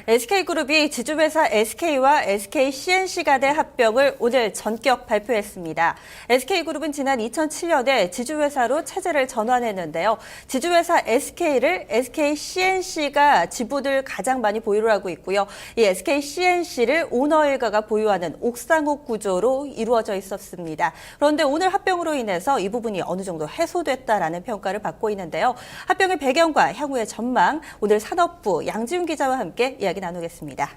SK그룹이 지주회사 SK와 SK C&C 간의 합병을 오늘 전격 발표했습니다. SK그룹은 지난 2007년에 지주회사로 체제를 전환했는데요. 지주회사 SK를 SK C&C가 지분을 가장 많이 보유를 하고 있고요. 이 SK C&C를 오너일가가 보유하는 옥상옥 구조로 이루어져 있었습니다. 그런데 오늘 합병으로 인해서 이 부분이 어느 정도 해소됐다라는 평가를 받고 있는데요. 합병의 배경과 향후의 전망, 오늘 산업부 양지훈 기자와 함께 이야기 나누겠습니다.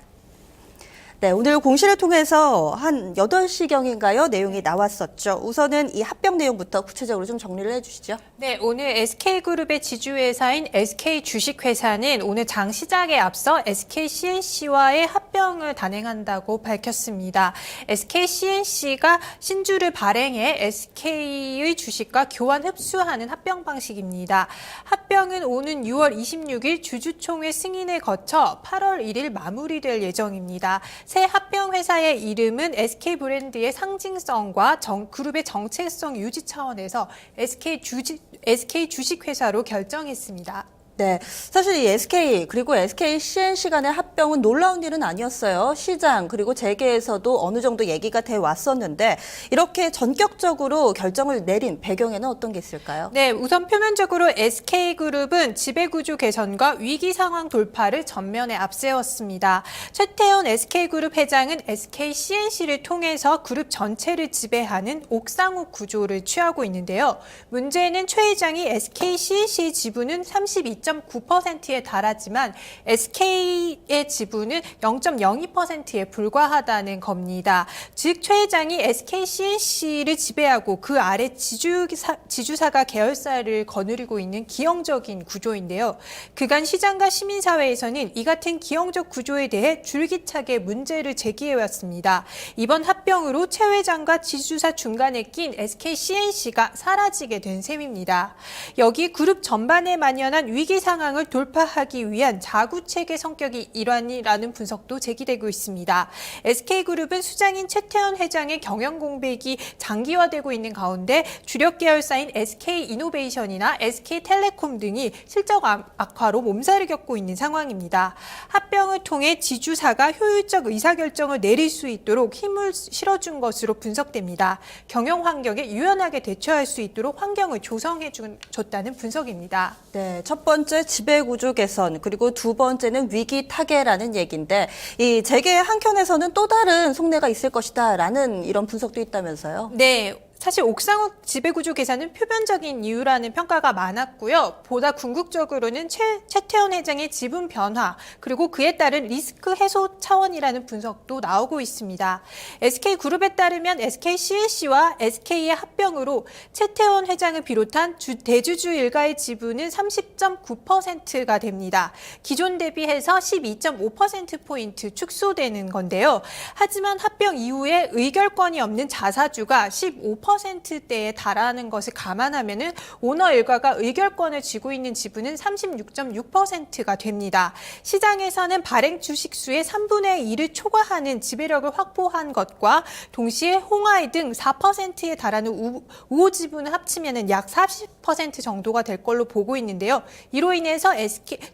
네, 오늘 공시를 통해서 한 8시경인가요? 내용이 나왔었죠. 우선은 이 합병 내용부터 구체적으로 좀 정리를 해주시죠. 네, 오늘 SK그룹의 지주회사인 SK주식회사는 오늘 장 시작에 앞서 SK C&C와의 합병을 단행한다고 밝혔습니다. SK C&C가 신주를 발행해 SK의 주식과 교환 흡수하는 합병 방식입니다. 합병은 오는 6월 26일 주주총회 승인을 거쳐 8월 1일 마무리될 예정입니다. 새 합병 회사의 이름은 SK 브랜드의 상징성과 그룹의 정체성 유지 차원에서 SK 주식회사로 결정했습니다. 네, 사실 이 SK 그리고 SK C&C 간의 합병은 놀라운 일은 아니었어요. 시장 그리고 재계에서도 어느 정도 얘기가 돼 왔었는데 이렇게 전격적으로 결정을 내린 배경에는 어떤 게 있을까요? 네, 우선 표면적으로 SK그룹은 지배구조 개선과 위기 상황 돌파를 전면에 앞세웠습니다. 최태원 SK그룹 회장은 SK C&C를 통해서 그룹 전체를 지배하는 옥상옥 구조를 취하고 있는데요. 문제는 최 회장이 SK C&C의 지분은 32.9%에 달하지만 SK의 지분은 0.02%에 불과하다는 겁니다. 즉, 최 회장이 SK C&C를 지배하고 그 아래 지주사가 계열사를 거느리고 있는 기형적인 구조인데요. 그간 시장과 시민사회에서는 이 같은 기형적 구조에 대해 줄기차게 문제를 제기해왔습니다. 이번 합병으로 최 회장과 지주사 중간에 낀 SK C&C가 사라지게 된 셈입니다. 여기 그룹 전반에 만연한 위기 상황을 돌파하기 위한 자구체계 성격이 일환이라는 분석도 제기되고 있습니다. SK그룹은 수장인 최태원 회장의 경영 공백이 장기화되고 있는 가운데 주력 계열사인 SK이노베이션이나 SK텔레콤 등이 실적 악화로 몸살을 겪고 있는 상황입니다. 합병을 통해 지주사가 효율적 의사결정을 내릴 수 있도록 힘을 실어준 것으로 분석됩니다. 경영 환경에 유연하게 대처할 수 있도록 환경을 조성해 줬다는 분석입니다. 네, 첫 번째 지배구조 개선, 그리고 두 번째는 위기 타개라는 얘기인데 이 재계의 한켠에서는 또 다른 속내가 있을 것이다라는 이런 분석도 있다면서요? 네. 사실 옥상옥 지배구조 개선은 표면적인 이유라는 평가가 많았고요. 보다 궁극적으로는 최태원 회장의 지분 변화 그리고 그에 따른 리스크 해소 차원이라는 분석도 나오고 있습니다. SK그룹에 따르면 SK C&C와 SK의 합병으로 최태원 회장을 비롯한 대주주 일가의 지분은 30.9%가 됩니다. 기존 대비해서 12.5%포인트 축소되는 건데요. 하지만 합병 이후에 의결권이 없는 자사주가 15%대에 달하는 것을 감안하면 오너 일가가 의결권을 쥐고 있는 지분은 36.6%가 됩니다. 시장에서는 발행 주식수의 3분의 1을 초과하는 지배력을 확보한 것과 동시에 홍하이 등 4%에 달하는 우호 지분을 합치면 약 40% 정도가 될 걸로 보고 있는데요. 이로 인해서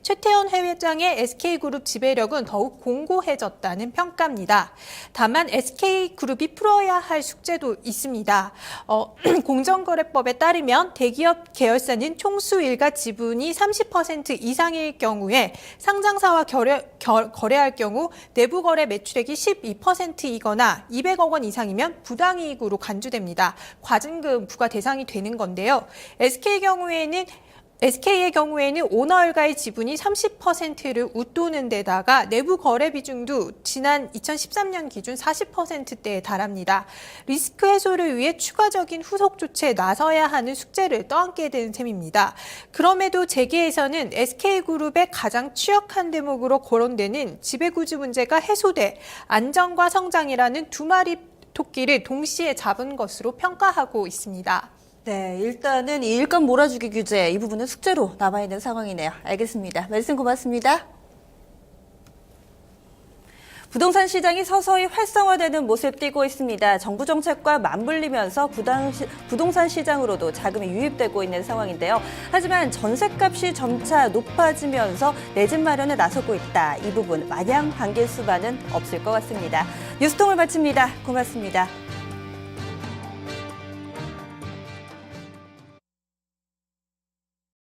최태원 회장의 SK그룹 지배력은 더욱 공고해졌다는 평가입니다. 다만 SK그룹이 풀어야 할 숙제도 있습니다. 공정거래법에 따르면 대기업 계열사는 총수 일가 지분이 30% 이상일 경우에 상장사와 거래할 경우 내부 거래 매출액이 12%이거나 200억 원 이상이면 부당이익으로 간주됩니다. 과징금 부과 대상이 되는 건데요. SK의 경우에는 오너일가의 지분이 30%를 웃도는 데다가 내부 거래 비중도 지난 2013년 기준 40%대에 달합니다. 리스크 해소를 위해 추가적인 후속 조치에 나서야 하는 숙제를 떠안게 된 셈입니다. 그럼에도 재계에서는 SK그룹의 가장 취약한 대목으로 거론되는 지배구조 문제가 해소돼 안정과 성장이라는 두 마리 토끼를 동시에 잡은 것으로 평가하고 있습니다. 네, 일단은 이 일감 몰아주기 규제 이 부분은 숙제로 남아있는 상황이네요. 알겠습니다. 말씀 고맙습니다. 부동산 시장이 서서히 활성화되는 모습 띄고 있습니다. 정부 정책과 맞물리면서 부동산 시장으로도 자금이 유입되고 있는 상황인데요. 하지만 전셋값이 점차 높아지면서 내 집 마련에 나서고 있다. 이 부분 마냥 반길 수만은 없을 것 같습니다. 뉴스통을 마칩니다. 고맙습니다.